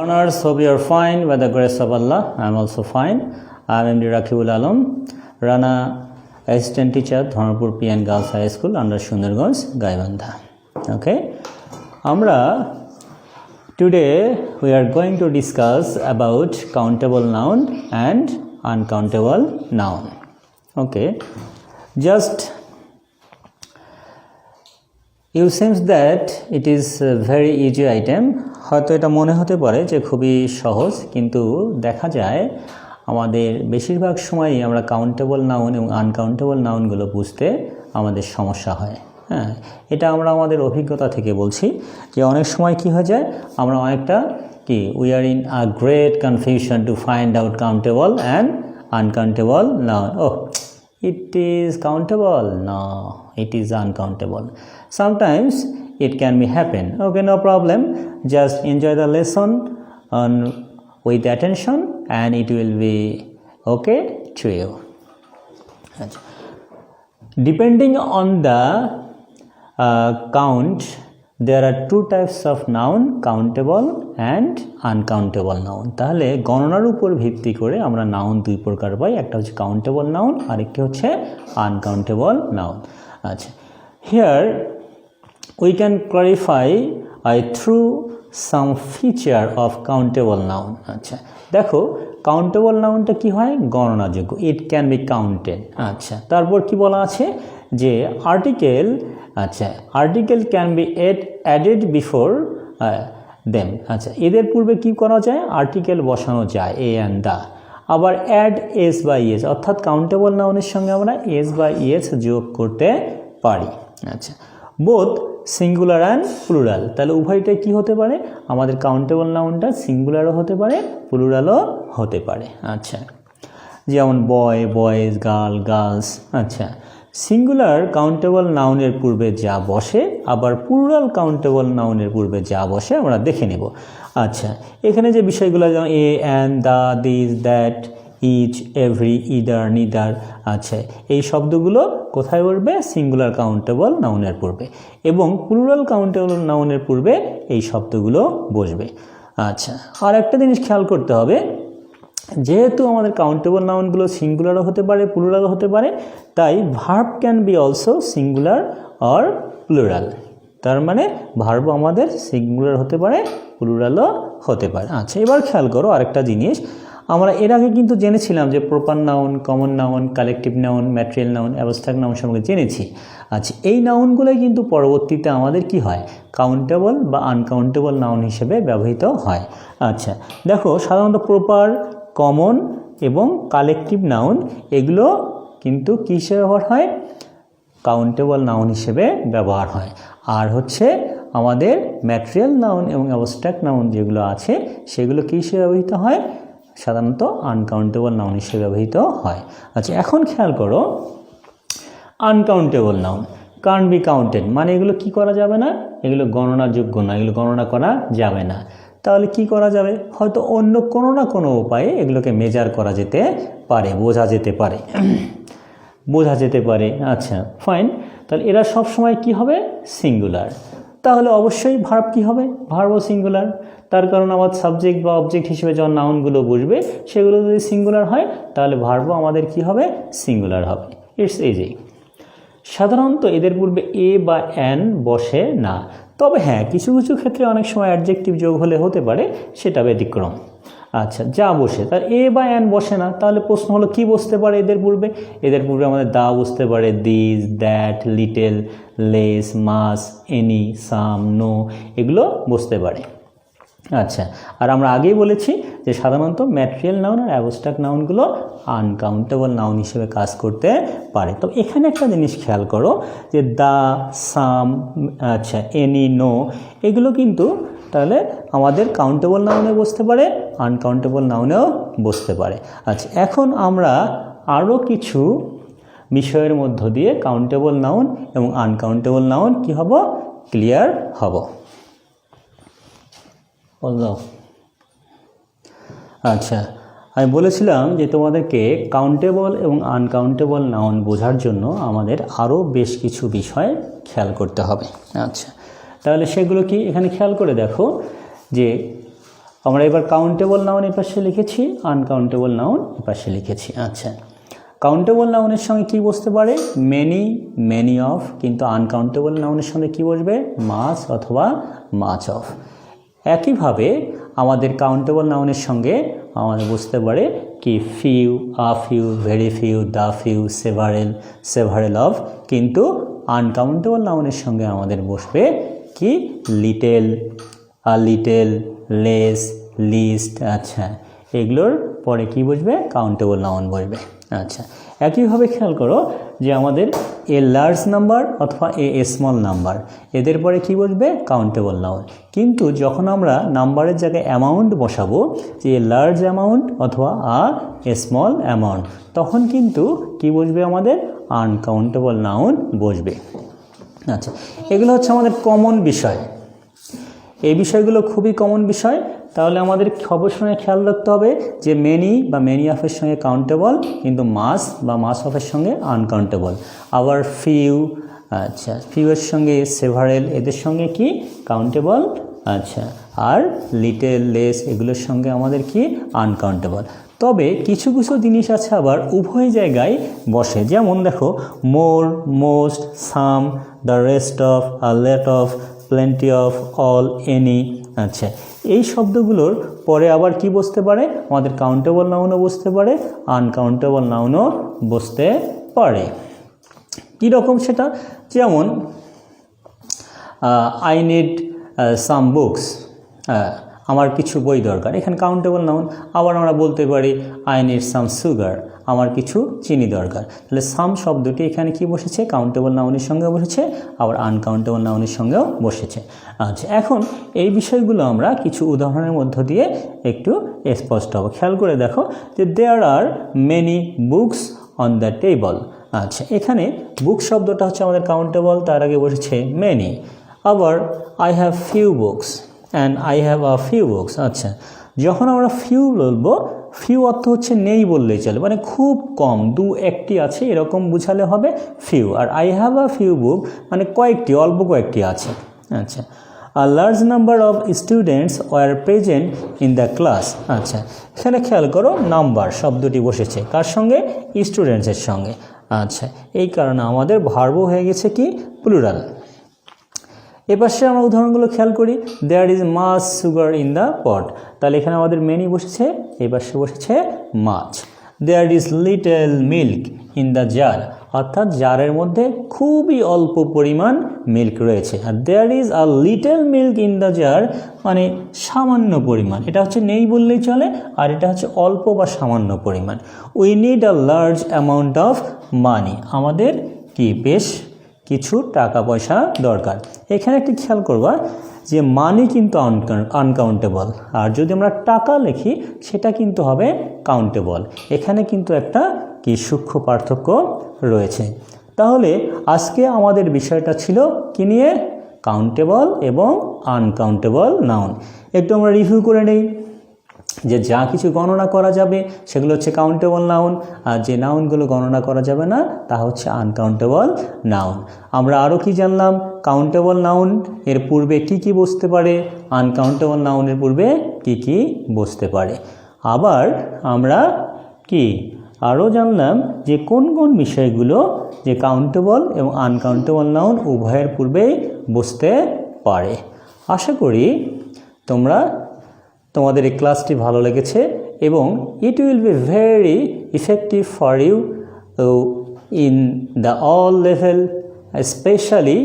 Learners, hope you are fine by the grace of Allah. I am also fine. I am MD Rakibul Rana Assistant Teacher, Dharmapur P and Girls High School under Sundarganj, Gaibandha. Okay. Today we are going to discuss about countable noun and uncountable noun. Okay. Just you seems that it is a very easy item. হয়তো এটা মনে হতে পারে যে খুবই সহজ, কিন্তু দেখা যায় আমাদের বেশিরভাগ সময়ই আমরা কাউন্টেবল নাউন এবং আনকাউন্টেবল নাউনগুলো বুঝতে আমাদের সমস্যা হয়। হ্যাঁ, এটা আমরা আমাদের অভিজ্ঞতা থেকে বলছি যে অনেক সময় কি হয়ে যায়, আমরা অনেকটা কি we are in a great confusion to find out countable and uncountable noun. Oh, it is countable, no, it is uncountable. Sometimes it can be happen. Okay, no problem, just enjoy the lesson with attention and it will be okay to you. Depending on the count, there are two types of noun, countable and uncountable noun. তাহলে গণনার উপর ভিত্তি করে আমরা noun দুই প্রকার পাই, একটা হচ্ছে কাউন্টেবল নাউন আর একটি হচ্ছে আনকাউন্টেবল নাউন। আচ্ছা, here we can clarify through some feature of countable noun. আচ্ছা, দেখো কাউন্টেবল নাউনটা কি হয়, গণনাযোগ্য, it can be counted. আচ্ছা, তারপর কি বলা আছে যে আর্টিকেল, আচ্ছা article can be added before them. আচ্ছা, এদের পূর্বে কি করা যায়, আর্টিকেল বসানো যায়, এ অ্যান্ড দা। আবার অ্যাড এস বাই এস, অর্থাৎ কাউন্টেবল নাউনের সঙ্গে আমরা এস বাই এস যোগ করতে পারি। আচ্ছা, বোথ সিঙ্গুলার অ্যান্ড প্লুরাল, তাহলে উভয়টাই কি হতে পারে, আমাদের কাউন্টেবল নাউনটা সিঙ্গুলারও হতে পারে প্লুরালও হতে পারে। আচ্ছা, যেমন বয় বয়েজ, গার্ল গার্লস। আচ্ছা, সিঙ্গুলার কাউন্টেবল নাউনের পূর্বে যা বসে, আবার প্লুরাল কাউন্টেবল নাউনের পূর্বে যা বসে আমরা দেখে নেব। আচ্ছা, এখানে যে বিষয়গুলো যেমন a and the, this, that, each, every, either, neither, আচ্ছা এই শব্দগুলো কোথায় বসবে, সিঙ্গুলার কাউন্টেবল নাউনের পূর্বে, এবং প্লুরাল কাউন্টেবল নাউনের পূর্বে এই শব্দগুলো বসবে। আচ্ছা, আর একটা জিনিস খেয়াল করতে হবে, যেহেতু আমাদের কাউন্টেবল নাউনগুলো সিঙ্গুলারও হতে পারে প্লুরালও হতে পারে, তাই verb can be also singular or plural. তার মানে ভার্ব আমাদের সিঙ্গুলার হতে পারে প্লুরালও হতে পারে। আচ্ছা, এবার খেয়াল করো আরেকটা জিনিস, আমরা এর আগে কিন্তু জেনেছিলাম যে proper noun, common noun, collective noun, material noun, abstract noun সম্পর্কে জেনেছি। আচ্ছা, এই নাউনগুলোই কিন্তু পরবর্তীতে আমাদের কি হয়, কাউন্টেবল বা আনকাউন্টেবল নাউন হিসেবে ব্যবহৃত হয়। আচ্ছা, দেখো সাধারণত প্রপার, কমন এবং কালেকটিভ নাউন এগুলো কিন্তু কী হিসেবে ব্যবহার হয়, কাউন্টেবল নাউন হিসেবে ব্যবহার হয়। আর হচ্ছে আমাদের ম্যাটেরিয়াল নাউন এবং অ্যাবস্ট্রাক্ট নাউন যেগুলো আছে সেগুলো কী হিসেবে ব্যবহৃত হয়, সাধারণত আনকাউন্টেবল নাউন হিসেবে ব্যবহৃত হয়। আচ্ছা, এখন খেয়াল করো uncountable noun, can't be counted, মানে এগুলো কি করা যাবে না, এগুলো গণনাযোগ্য না, এগুলো গণনা করা যাবে না। তাহলে কি করা যাবে, হয়তো অন্য কোনো না কোনো উপায়ে এগুলোকে মেজার করা যেতে পারে, বোঝা যেতে পারে, বোঝা যেতে পারে। আচ্ছা ফাইন, তাহলে এরা সব সময় কি হবে, সিঙ্গুলার। তাহলে অবশ্যই ভার্ব কি হবে, ভার্বও সিঙ্গুলার। তার কারণ আমার সাবজেক্ট বা অবজেক্ট হিসেবে যখন নাউনগুলো বসবে সেগুলো যদি সিঙ্গুলার হয় তাহলে ভার্বও আমাদের কি হবে, সিঙ্গুলার হবে। It's easy. সাধারণত এদের পূর্বে এ বা অ্যান বসে না, তবে হ্যাঁ কিছু কিছু ক্ষেত্রে অনেক সময় অ্যাডজেক্টিভ যোগ হলে হতে পারে, সেটা ব্যতিক্রম। আচ্ছা, যা বসে তার এ বা অ্যান বসে না, তাহলে প্রশ্ন হলো কি বসতে পারে এদের পূর্বে, এদের পূর্বে আমাদের দা বসতে পারে, this, that, little, less, much, any, some, no এগুলো বসতে পারে। আচ্ছা, আর আমরা আগেই বলেছি যে সাধারণত ম্যাটেরিয়াল নাউন আর অ্যাবস্ট্রাক্ট নাউনগুলো আনকাউন্টেবল নাউন হিসেবে কাজ করতে পারে। তো এখানে একটা জিনিস খেয়াল করো যে দা, সাম, আচ্ছা এনি, নো এগুলো কিন্তু তাহলে আমাদের কাউন্টেবল নাউনে বসতে পারে, আনকাউন্টেবল নাউনেও বসতে পারে। আচ্ছা, এখন আমরা আরও কিছু বিষয়ের মধ্য দিয়ে কাউন্টেবল নাউন এবং আনকাউন্টেবল নাউন কি হব, ক্লিয়ার হব। আচ্ছা, আমি বলেছিলাম যে তোমাদেরকে কাউন্টেবল এবং আনকাউন্টেবল নাউন বোঝার জন্য আমাদের আরও বেশ কিছু বিষয় খেয়াল করতে হবে। আচ্ছা, তাহলে সেগুলো কি এখানে খেয়াল করে দেখো যে আমরা এবার কাউন্টেবল নাউন এই পাশে লিখেছি, আনকাউন্টেবল নাউন এই পাশে লিখেছি। আচ্ছা, কাউন্টেবল নাউনের সঙ্গে কি বসতে পারে? Many, many of. কিন্তু আনকাউন্টেবল নাউনের সঙ্গে কি বসবে? মাছ অথবা মাছ অফ। একইভাবে আমাদের কাউন্টেবল নাউনের সঙ্গে আমাদের বসতে পারে কি? Few, a few, very few, the few, several, several of. কিন্তু আনকাউন্টেবল নাউনের সঙ্গে আমাদের বসবে কি? লিটেল, আ লিটেল, লেস, লিস্ট। আচ্ছা, এগুলোর পরে কি বসবে? কাউন্টেবল নাউন বসবে। আচ্ছা, একইভাবে খেয়াল করো যে আমাদের এ লার্জ নাম্বার অথবা এ স্মল নাম্বার, এদের পরে কি বসবে? Countable noun. কিন্তু যখন আমরা নাম্বারের জায়গায় অ্যামাউন্ট বসাবো, যে এ লার্জ অ্যামাউন্ট অথবা এ স্মল অ্যামাউন্ট, তখন কিন্তু কি বসবে? আমাদের আনকাউন্টেবল নাউন বসবে। আচ্ছা, এগুলো হচ্ছে আমাদের কমন বিষয়। এই বিষয়গুলো খুবই কমন বিষয়। তাহলে আমাদের অবশ্যই খেয়াল রাখতে হবে যে মেনি বা মেনি অফের সঙ্গে কাউন্টেবল, কিন্তু মাস বা মাস অফের সঙ্গে আনকাউন্টেবল। আবার ফিউ, আচ্ছা, ফিউয়ের সঙ্গে সেভারেল, এদের সঙ্গে কি? কাউন্টেবল। আচ্ছা, আর লিটেল, লেস, এগুলোর সঙ্গে আমাদের কি? আনকাউন্টেবল। তবে কিছু কিছু জিনিস আছে আবার উভয় জায়গায় বসে। যেমন দেখো, more, most, some, the rest of, a lot of, plenty of, all, any. আচ্ছা, এই শব্দগুলোর পরে আবার কি বসতে পারে? আমাদের কাউন্টেবল নাউনও বসতে পারে, আনকাউন্টেবল নাউনও বসতে পারে। কীরকম সেটা? যেমন আই নিড সাম বুকস, আমার কিছু বই দরকার, এখানে কাউন্টেবল নাউন। আবার আমরা বলতে পারি আই নিড সাম সুগার, আমার কিছু চিনি দরকার। তাহলে সাম শব্দটি এখানে কি বসেছে? কাউন্টেবল নাউনের সঙ্গে বসেছে, আবার আনকাউন্টেবল নাউনের সঙ্গেও বসেছে। আচ্ছা, এখন এই বিষয়গুলো আমরা কিছু উদাহরণের মধ্য দিয়ে একটু স্পষ্ট হবো। খেয়াল করে দেখো যে there are many books on the table. আচ্ছা, এখানে বুক শব্দটা হচ্ছে আমাদের কাউন্টেবল, তার আগে বসেছে মেনি। আবার I have few books and I have a few books. আচ্ছা, যখন আমরা ফিউ বলবো, ফিউ অর্থ হচ্ছে নেই বললেই চলে, মানে খুব কম, দু একটি আছে এরকম বুঝালে হবে ফিউ। আর I have a few book মানে কয়েকটি, অল্প কয়েকটি আছে। আচ্ছা, a large number of students were present in the class. আচ্ছা, এখানে খেয়াল করো নাম্বার শব্দটি বসেছে কার সঙ্গে? স্টুডেন্টসের সঙ্গে। আচ্ছা, এই কারণে আমাদের ভার্বও হয়ে গেছে কি? প্লুরাল। এপাশে আমরা উদাহরণগুলো খেয়াল করি। There is much sugar in the pot, তাহলে এখানে আমাদের মেনি বসেছে, এপাশে বসেছে much. There is little milk in the jar, অর্থাৎ জারের মধ্যে খুবই অল্প পরিমাণ মিল্ক রয়েছে। আর there is a little milk in the jar মানে সামান্য পরিমাণ, এটা হচ্ছে নেই বললেই চলে, আর এটা হচ্ছে অল্প বা সামান্য পরিমাণ। We need a large amount of money, আমাদের কি বেশ কিছু টাকা পয়সা দরকার। এখানে একটি খেয়াল করবা যে মানি কিন্তু আনকাউন্টেবল, আর যদি আমরা টাকা লিখি সেটা কিন্তু হবে কাউন্টেবল। এখানে কিন্তু একটা কি সূক্ষ্ম পার্থক্য রয়েছে। তাহলে আজকে আমাদের বিষয়টা ছিল কি নিয়ে? কাউন্টেবল এবং আনকাউন্টেবল নাউন। একটু আমরা রিভিউ করে নেই যে যা কিছু গণনা করা যাবে সেগুলো হচ্ছে কাউন্টেবল নাউন, আর যে নাউনগুলো গণনা করা যাবে না তা হচ্ছে আনকাউন্টেবল নাউন। আমরা আরও কি জানলাম? কাউন্টেবল নাউন এর পূর্বে কি কি বসতে পারে, আনকাউন্টেবল নাউনের পূর্বে কি কি বসতে পারে। আবার আমরা কি আরও জানলাম যে কোন কোন বিষয়গুলো যে কাউন্টেবল এবং আনকাউন্টেবল নাউন উভয়ের পূর্বেই বসতে পারে। আশা করি তোমাদের এই ক্লাসটি ভালো লেগেছে এবং it will be very effective for you in the all level, specially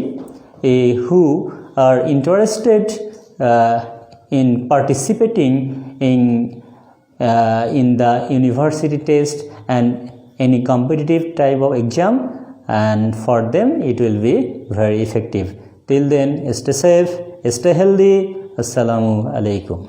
who are interested in participating in the university test and any competitive type of exam, and for them it will be very effective. Till then, stay safe, stay healthy. Assalamu alaikum.